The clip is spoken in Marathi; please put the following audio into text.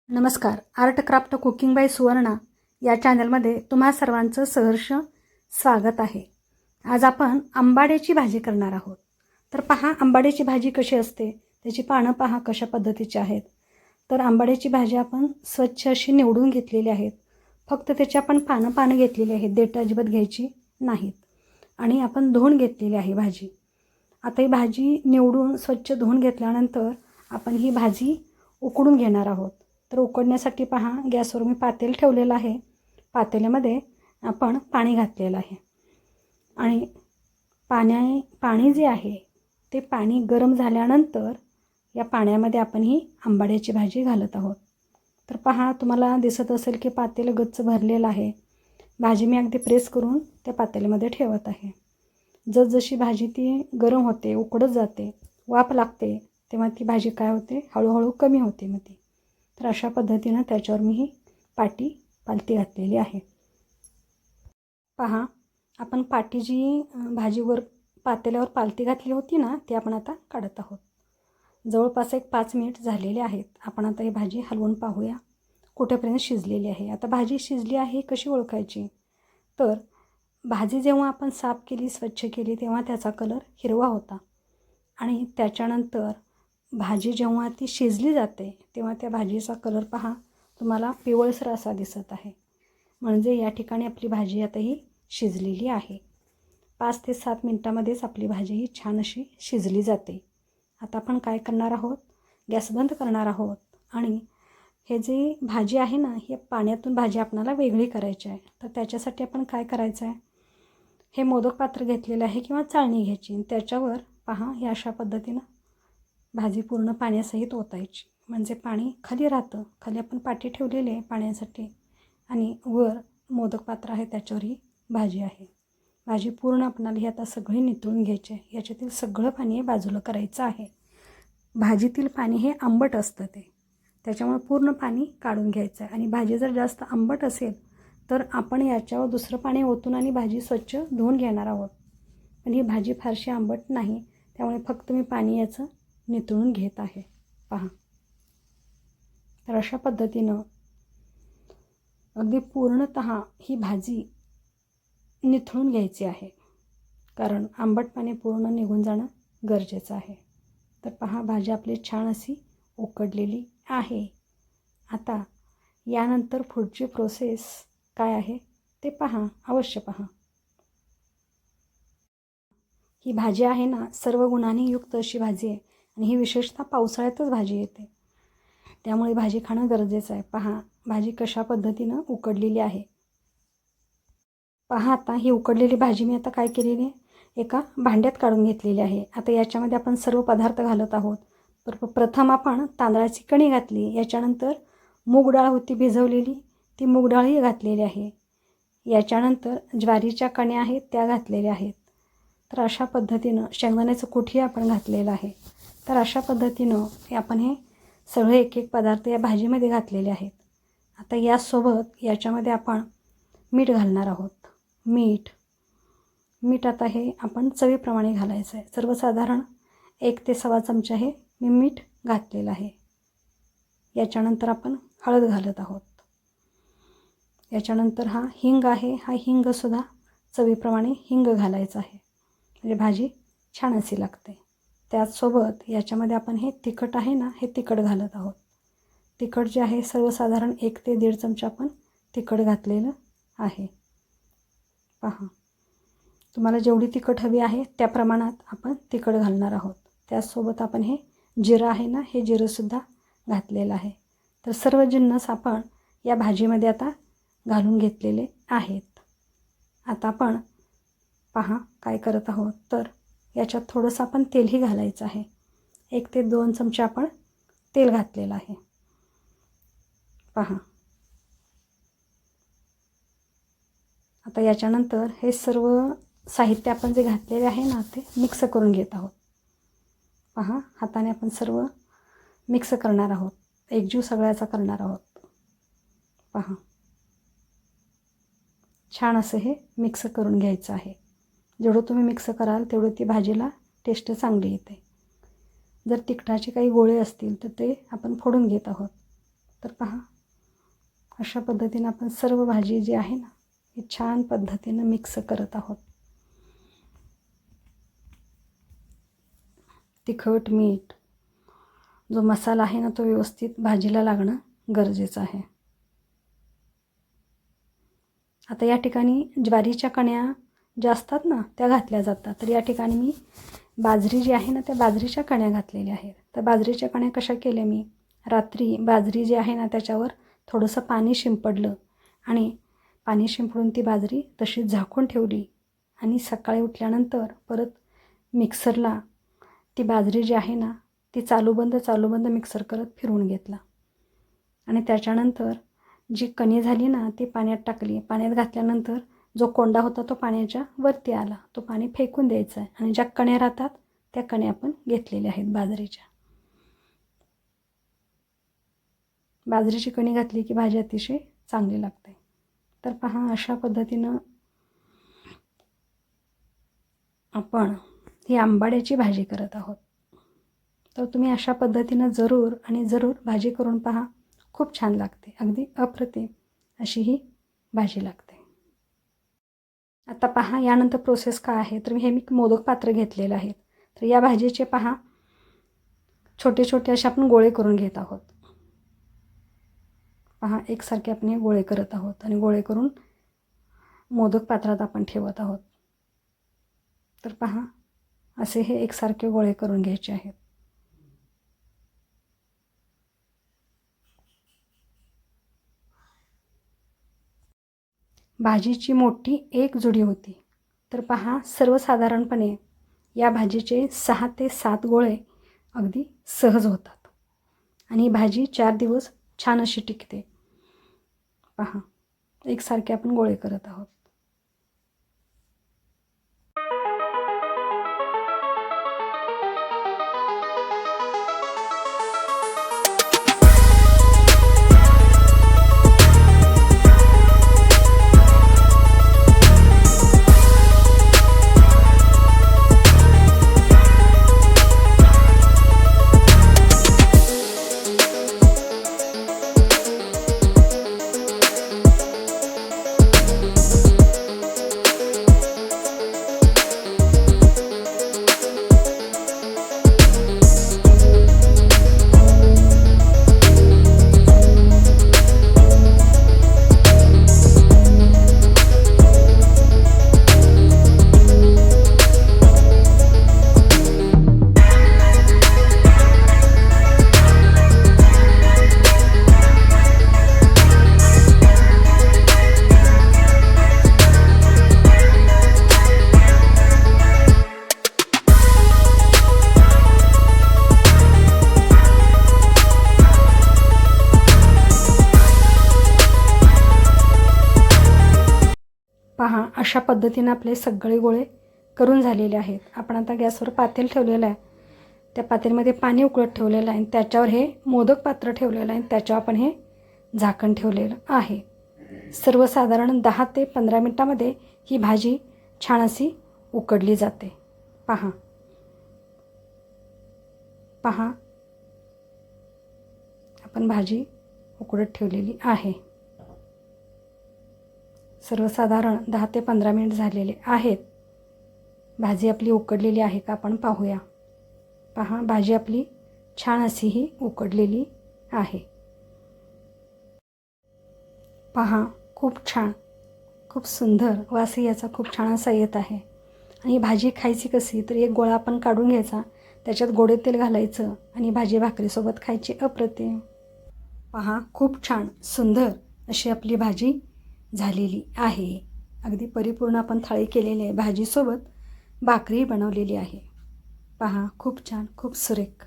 नमस्कार. Art craft cooking by Suvarna या चॅनलमध्ये तुम्हा सर्वांचं सहर्ष स्वागत आहे. आज आपण आंबाड्याची भाजी करणार आहोत. तर पहा आंबाड्याची भाजी कशी असते, त्याची पानं पहा कशा पद्धतीची आहेत. तर आंबाड्याची भाजी आपण स्वच्छ अशी निवडून घेतलेली आहेत. फक्त त्याची आपण पानं घेतलेली आहेत, देठ अजिबात घ्यायची नाहीत. आणि आपण धुवून घेतलेली आहे भाजी. आता ही भाजी निवडून स्वच्छ धुवून घेतल्यानंतर आपण ही भाजी उकडून घेणार आहोत. तर उकडण्यासाठी पहा गॅसवर मी पातेल ठेवलेलं आहे. पातेल्यामध्ये आपण पाणी घातलेलं आहे आणि पाणी जे आहे ते पाणी गरम झाल्यानंतर या पाण्यामध्ये आपण ही आंबाड्याची भाजी घालत आहोत. तर पहा तुम्हाला दिसत असेल की पातेलं गच्च भरलेलं आहे. भाजी मी अगदी प्रेस करून त्या पातेल्यामध्ये ठेवत आहे. जसजशी भाजी ती गरम होते, उकडत जाते, वाफ लागते, तेव्हा ती भाजी काय होते, हळूहळू कमी होते मग ती. तर अशा पद्धतीनं त्याच्यावर मी ही पालती घातलेली आहे. पहा आपण पाटी जी भाजीवर पातेल्यावर पालती घातली होती ना, ती आपण आता काढत आहोत. जवळपास एक 5 मिनिट झालेले आहेत. आपण आता ही भाजी हलवून पाहूया कुठेपर्यंत शिजलेली आहे. आता भाजी शिजली आहे कशी ओळखायची, तर भाजी जेव्हा आपण साफ केली, स्वच्छ केली, तेव्हा त्याचा कलर हिरवा होता आणि त्याच्यानंतर भाजी जेव्हा ती शिजली जाते तेव्हा त्या भाजीचा कलर पहा तुम्हाला पिवळसर असा दिसत आहे. म्हणजे या ठिकाणी आपली भाजी आता ही शिजलेली आहे. 5 ते 7 मिनटामध्येच आपली भाजी ही छान अशी शिजली जाते. आता आपण काय करणार आहोत, गॅस बंद करणार आहोत आणि हे जी भाजी आहे ना, हे पाण्यातून भाजी आपल्याला वेगळी करायची आहे. तर त्याच्यासाठी आपण काय करायचं आहे, हे मोदक पात्र घेतलेलं आहे किंवा चाळणी घ्यायची. त्याच्यावर पहा हे अशा पद्धतीनं भाजी पूर्ण पाण्यासहित ओतायची. म्हणजे पाणी खाली राहतं. खाली आपण पाटी ठेवलेली आहे पाण्यासाठी आणि वर मोदक पात्र आहे त्याच्यावर ही भाजी आहे. भाजी पूर्ण आपणाला ही आता सगळी नितळून घ्यायची आहे. याच्यातील सगळं पाणी हे बाजूला करायचं आहे. भाजीतील पाणी हे आंबट असतं त्याच्यामुळे पूर्ण पाणी काढून घ्यायचं आहे. आणि भाजी जर जास्त आंबट असेल तर आपण याच्यावर दुसरं पाणी ओतून आणि भाजी स्वच्छ धुवून घेणार आहोत. पण ही भाजी फारशी आंबट नाही, त्यामुळे फक्त मी पाणी याचं नितळून घेत आहे. पहा तर अशा पद्धतीनं अगदी पूर्णतः ही भाजी निथळून घ्यायची आहे, कारण आंबट पाणी पूर्ण निघून जाणं गरजेचं आहे. तर पहा भाजी आपली छान अशी उकडलेली आहे. आता यानंतर पुढची प्रोसेस काय आहे ते पहा, अवश्य पहा. ही भाजी आहे ना, सर्व गुणांनी युक्त अशी भाजी आहे आणि ही विशेषतः पावसाळ्यातच भाजी येते, त्यामुळे भाजी खाणं गरजेचं आहे. पहा भाजी कशा पद्धतीनं उकडलेली आहे. पहा आता ही उकडलेली भाजी मी आता काय केलेली आहे, एका भांड्यात काढून घेतलेली आहे. आता याच्यामध्ये आपण सर्व पदार्थ घालत आहोत. तर प्रथम आपण तांदळाची कणी घातली, याच्यानंतर मूग डाळ होती भिजवलेली, ती मूग डाळही घातलेली आहे. याच्यानंतर ज्वारीच्या कण्या आहेत त्या घातलेल्या आहेत. तर अशा पद्धतीनं शेंगदाण्याचं कूटही आपण घातलेलं आहे. तर अशा पद्धतीनं आपण हे सगळे एक एक पदार्थ या भाजीमध्ये घातलेले आहेत. आता यासोबत याच्यामध्ये आपण मीठ घालणार आहोत. मीठ आता हे आपण चवीप्रमाणे घालायचं आहे. सर्वसाधारण 1 ते 1.25 चमचा हे मी मीठ घातलेलं आहे. याच्यानंतर आपण हळद घालत आहोत. याच्यानंतर हा हिंग आहे, हा हिंगसुद्धा चवीप्रमाणे हिंग घालायचा आहे, म्हणजे भाजी छान अशी लागते. त्याचसोबत याच्यामध्ये आपण हे तिखट आहे ना, हे तिखट घालत आहोत. तिखट जे आहे सर्वसाधारण 1 ते 1.5 चमचा आपण तिखट घातलेलं आहे. पहा तुम्हाला जेवढी तिखट हवी आहे त्या प्रमाणात आपण तिखट घालणार आहोत. त्याचसोबत आपण हे जिरं आहे ना, हे जिरंसुद्धा घातलेलं आहे. तर सर्व जिन्नस आपण या भाजीमध्ये आता घालून घेतलेले आहेत. आता आपण पहा काय करत आहोत, तर याच्यात थोडंसं आपण तेलही घालायचं आहे. 1 ते 2 चमचे आपण तेल घातलेलं आहे. पहा आता याच्यानंतर हे सर्व साहित्य आपण जे घातलेले आहे ना, ते मिक्स करून घेत आहोत. पहा हाताने आपण सर्व मिक्स करणार आहोत, एकजीव सगळ्याचा करणार आहोत. पहा छान असं हे मिक्स करून घ्यायचं आहे. जेवढं तुम्ही मिक्स कराल तेवढं ती भाजीला टेस्ट चांगली येते. जर तिखटाचे काही गोळे असतील तर ते आपण फोडून घेत आहोत. तर पहा, अशा पद्धतीनं आपण सर्व भाजी जी आहे ना ही छान पद्धतीनं मिक्स करत आहोत. तिखट, मीठ, जो मसाला आहे ना तो व्यवस्थित भाजीला लागणं गरजेचं आहे. आता या ठिकाणी ज्वारीच्या कण्या ज्या असतात ना त्या घातल्या जातात. तर या ठिकाणी मी बाजरी जी आहे ना त्या बाजरीच्या कण्या घातलेल्या आहेत. तर बाजरीच्या कण्या कशा केल्या, मी रात्री बाजरी जी आहे ना त्याच्यावर थोडंसं पाणी शिंपडलं आणि पाणी शिंपडून ती बाजरी तशीच झाकून ठेवली आणि सकाळी उठल्यानंतर परत मिक्सरला ती बाजरी जी आहे ना ती चालूबंद मिक्सर करत फिरवून घेतला आणि त्याच्यानंतर जी कणी झाली ना ती पाण्यात टाकली. पाण्यात घातल्यानंतर जो कोंडा होता तो पाण्याच्या वरती आला, तो पाणी फेकून द्यायचा आहे आणि ज्या कण्या राहतात त्या कण्या आपण घेतलेल्या आहेत बाजरीच्या. बाजरीची कणी घातली की भाजी अतिशय चांगली लागते. तर पहा, अशा पद्धतीनं आपण ही आंबाड्याची भाजी करत आहोत. तर तुम्ही अशा पद्धतीनं जरूर भाजी करून पहा. खूप छान लागते, अगदी अप्रतिम अशी ही भाजी लागते. आता पहा, यानंतर प्रोसेस काय आहे, तर हे मी मोदक पात्र घेतलेलं आहे. तर या भाजीचे पहा छोटे छोटे असे आपण गोळे करून घेत आहोत. पहा, एकसारखे आपण हे गोळे करत आहोत आणि गोळे करून मोदक पात्रात आपण ठेवत आहोत. तर पहा, असे हे एकसारखे गोळे करून घ्यायचे आहेत. भाजीची मोठी एक जुडी होती. तर पहा, सर्वसाधारणपणे या भाजीचे 6 ते 7 गोळे अगदी सहज होतात आणि भाजी 4 दिवस छान अशी टिकते. पहा, एकसारखे आपण गोळे करत आहोत. पहा, अशा पद्धतीनं आपले सगळे गोळे करून झालेले आहेत. आपण आता गॅसवर पातेल ठेवलेलं आहे. त्या पातेल्यामध्ये पाणी उकळत ठेवलेलं आहे आणि त्याच्यावर हे मोदक पात्र ठेवलेलं आहे. त्याच्यावर आपण हे झाकण ठेवलेलं आहे. सर्वसाधारण 10 ते 15 मिनटामध्ये ही भाजी छान अशी उकडली जाते. पहा, आपण भाजी उकडत ठेवलेली आहे. सर्वसाधारण 10 ते 15 मिनिट झालेले आहेत. भाजी आपली उकडलेली आहे का आपण पाहूया. पहा, भाजी आपली छान अशी ही उकडलेली आहे. पहा, खूप छान, खूप सुंदर वास याचा खूप छान असा येत आहे. आणि भाजी खायची कशी, तर एक गोळा आपण काढून घ्यायचा, त्याच्यात गोडे तेल घालायचं आणि भाजी भाकरीसोबत खायची अप्रतिम. पहा, खूप छान सुंदर अशी आपली भाजी झालेली आहे. अगदी परिपूर्ण आपण थाळी केलेली आहे. भाजीसोबत भाकरी बनवलेली आहे. पहा, खूप छान, खूप सुरेख.